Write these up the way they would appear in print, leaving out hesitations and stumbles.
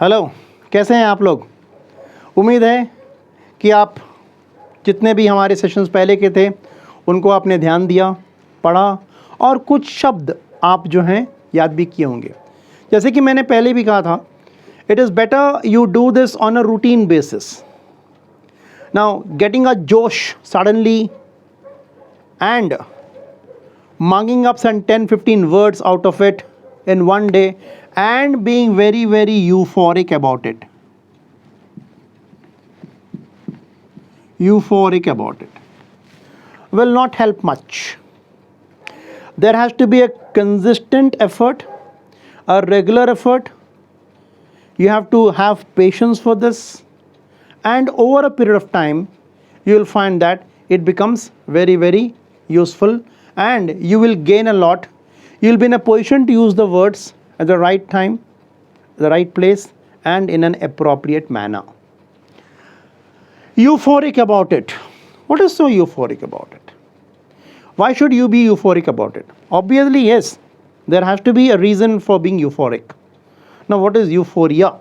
Hello, कैसे हैं आप लोग? उम्मीद है कि आप जितने भी हमारे सेशंस पहले के थे उनको आपने ध्यान दिया, पढ़ा और कुछ शब्द आप जो हैं याद भी किए होंगे। जैसे कि मैंने पहले भी कहा था, it is better you do this on a routine basis. Now getting a जोश suddenly and mugging up some 10-15 words out of it in one day and being very euphoric about it. Euphoric about it will not help much. There has to be a consistent effort, a regular effort. You have to have patience for this, and over a period of time you will find that it becomes very useful and you will gain a lot. You will be in a position to use the words at the right time, the right place and in an appropriate manner. Euphoric about it. What is so euphoric about it? Why should you be euphoric about it? Obviously, yes, there has to be a reason for being euphoric. Now, what is euphoria?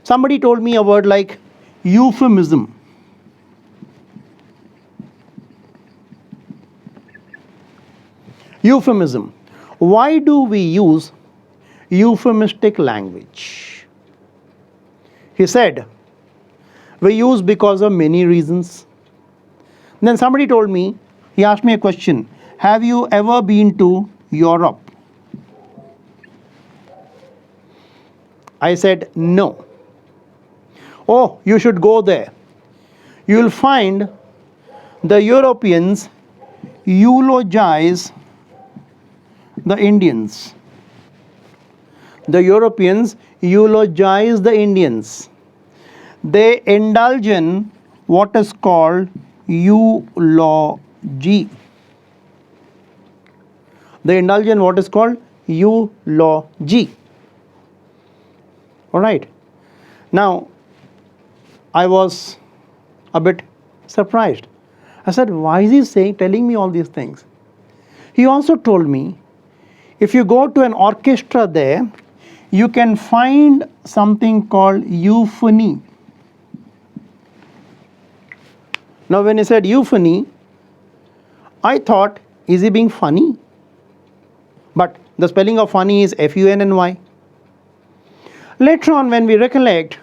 Somebody told me a word like euphemism. Euphemism. Why do we use euphemistic language? He said, we use because of many reasons. Then somebody told me, he asked me a question, have you ever been to Europe? I said, no. Oh, you should go there. You will find the Europeans eulogize the Indians. The Europeans eulogize the Indians. They indulge in what is called eulogy. They indulge in what is called eulogy. All right. Now, I was a bit surprised. I said, why is he telling me all these things? He also told me, if you go to an orchestra there, you can find something called euphony. Now, when he said euphony, I thought, is he being funny? But the spelling of funny is F-U-N-N-Y. Later on, when we recollect,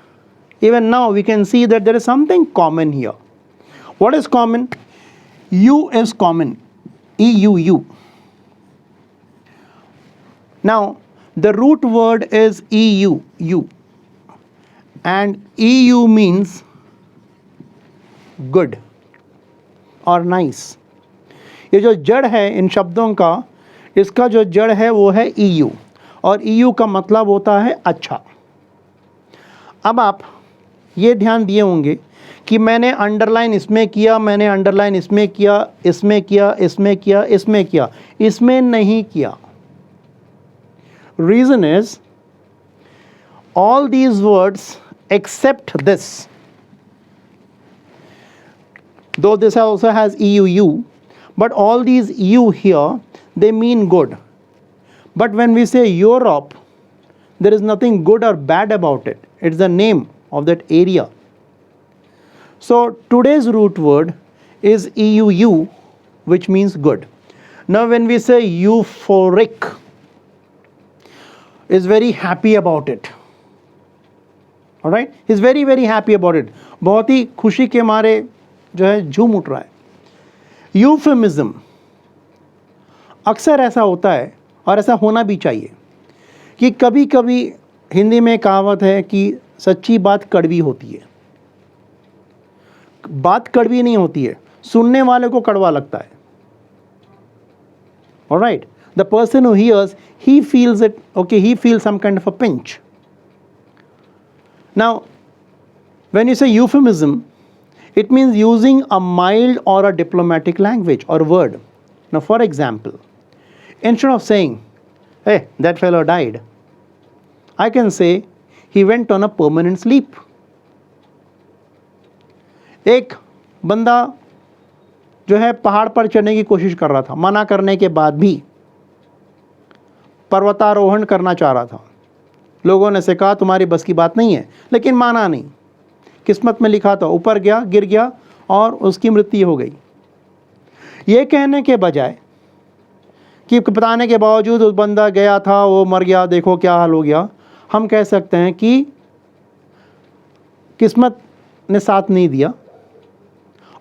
even now we can see that there is something common here. What is common? U is common. E-U-U. Now, the root word is EU, U. And EU means good or nice. ये जो जड़ है इन शब्दों का, इसका जो जड़ है वो है EU. और EU का मतलब होता है अच्छा. अब आप ये ध्यान दिए होंगे कि मैंने अंडरलाइन इसमें किया, मैंने अंडरलाइन इसमें किया, इसमें किया, इसमें किया, इसमें किया, इसमें नहीं किया. Reason is, all these words except this, though this also has EUU, but all these U here, they mean good. But when we say Europe, there is nothing good or bad about it. It's the name of that area. So today's root word is EUU, which means good. Now when we say euphoric, is very happy about it. All right? He's very happy about it. बहुत ही खुशी के मारे जो है झूम उठ रहा है. Euphemism. अक्सर ऐसा होता है और ऐसा होना भी चाहिए कि कभी कभी हिंदी में कहावत है कि सच्ची बात कड़वी होती है. बात कड़वी नहीं होती है, सुनने वाले को कड़वा लगता है. All right? The person who hears, he feels it, okay, he feels some kind of a pinch. Now, when you say euphemism, it means using a mild or a diplomatic language or word. Now, for example, instead of saying, hey, that fellow died, I can say, he went on a permanent sleep. एक बंदा जो है पहाड़ पर चढ़ने की कोशिश कर रहा था, मना करने के बाद भी पर्वतारोहण करना चाह रहा था. लोगों ने से कहा तुम्हारी बस की बात नहीं है, लेकिन माना नहीं। किस्मत में लिखा था, ऊपर गया, गिर गया और उसकी मृत्यु हो गई। ये कहने के बजाय कि बताने के बावजूद उस बंदा गया था, वो मर गया, देखो क्या हाल हो गया, हम कह सकते हैं कि किस्मत ने साथ नहीं दिया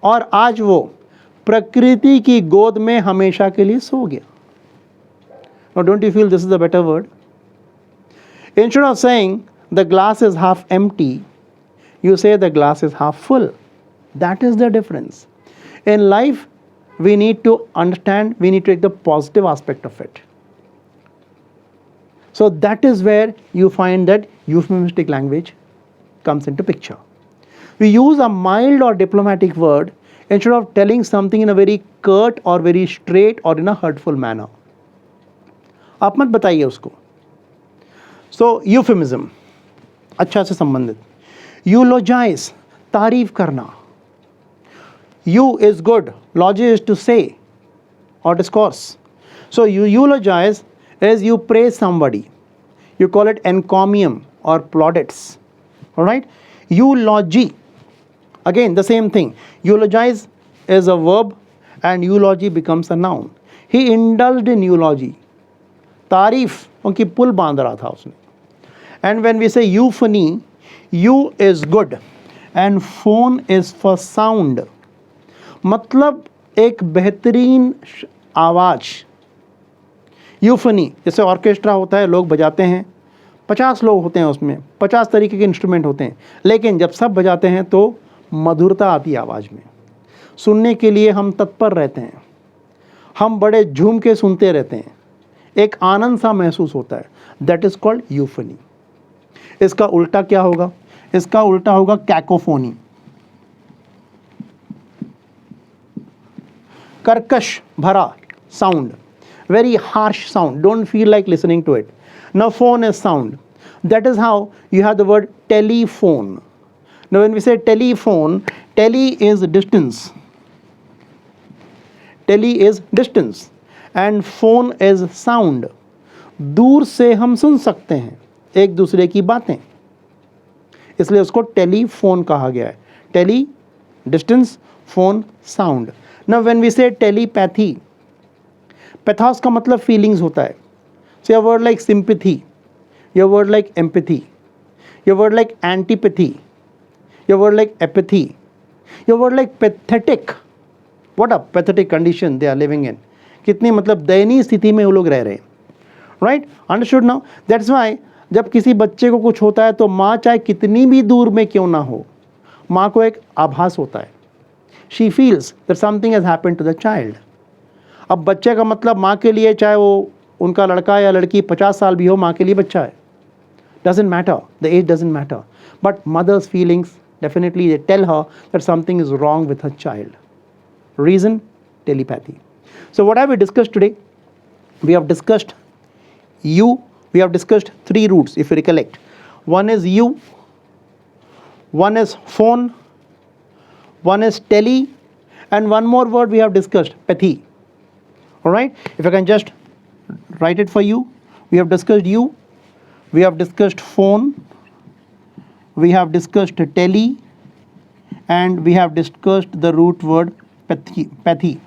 और आज वो प्रकृति की गोद में हमेशा के लिए सो गया। Now don't you feel this is a better word? Instead of saying the glass is half empty, you say the glass is half full. That is the difference. In life, we need to understand, we need to take the positive aspect of it. So that is where you find that euphemistic language comes into picture. We use a mild or diplomatic word instead of telling something in a very curt or very straight or in a hurtful manner. आप मत बताइए उसको. So euphemism, अच्छा से संबंधित. Eulogize, तारीफ करना. You is good, logi is to say or discourse. So you eulogize is you praise somebody. You call it encomium or plaudits. Alright? Eulogy, again the same thing. Eulogize is a verb and eulogy becomes a noun. He indulged in eulogy. तारीफ, उनकी पुल बांध रहा था उसने. And when we say euphony, you is good and phone is for sound. मतलब एक बेहतरीन आवाज़. यूफनी, जैसे ऑर्केस्ट्रा होता है, लोग बजाते हैं, 50 लोग होते हैं उसमें, 50 तरीके के इंस्ट्रूमेंट होते हैं, लेकिन जब सब बजाते हैं तो मधुरता आती है आवाज़ में. सुनने के लिए हम तत्पर रहते हैं, हम बड़े झूम के सुनते रहते हैं, एक आनंद सा महसूस होता है. That is called euphony. इसका उल्टा क्या होगा? इसका उल्टा होगा कैकोफोनी. कर्कश भरा sound, very harsh sound, don't feel like listening to it. Now phone is sound. That is how you have the word telephone. Now when we say telephone, tele is distance, tele is distance and phone is sound. दूर से हम सुन सकते हैं एक दूसरे की बातें, इसलिए उसको टेलीफोन कहा गया है. Tele distance, phone sound. Now when we say telepathy, pathos का मतलब feelings होता है. So a word like sympathy, your word like empathy, your word like antipathy, your word like apathy, your word like pathetic. What a pathetic condition they are living in. कितनी मतलब दयनीय स्थिति में वो लोग रह रहे हैं. Right? Understood now? That's why जब किसी बच्चे को कुछ होता है तो माँ चाहे कितनी भी दूर में क्यों ना हो, माँ को एक आभास होता है. She feels that something has happened to the child. अब बच्चे का मतलब माँ के लिए चाहे वो उनका लड़का या लड़की 50 साल भी हो, माँ के लिए बच्चा है. Doesn't matter, the age doesn't matter. But mother's feelings, definitely they tell her that something is wrong with her child. Reason? Telepathy. So what have we discussed today? We have discussed you. We have discussed 3 roots if you recollect. One is you, one is phone, one is tele, and one more word we have discussed, pathy. Alright, if I can just write it for you. We have discussed you, we have discussed phone, we have discussed tele, and we have discussed the root word pathy.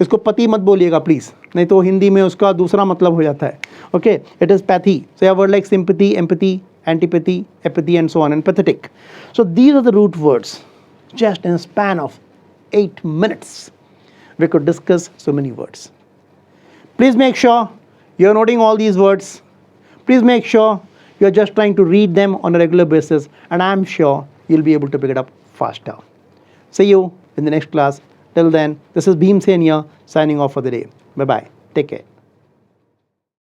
इसको पति मत बोलिएगा please, नहीं तो हिंदी में उसका दूसरा मतलब हो जाता है. Okay, it is pathy. So a word like sympathy, empathy, antipathy, apathy and so on, and pathetic. So these are the root words. Just in a span of 8 minutes, we could discuss so many words. Please make sure you're noting all these words. Please make sure you're just trying to read them on a regular basis, and I'm sure you'll be able to pick it up faster. See you in the next class. Till then, this is Bhimsenrao signing off for the day. Bye-bye. Take care.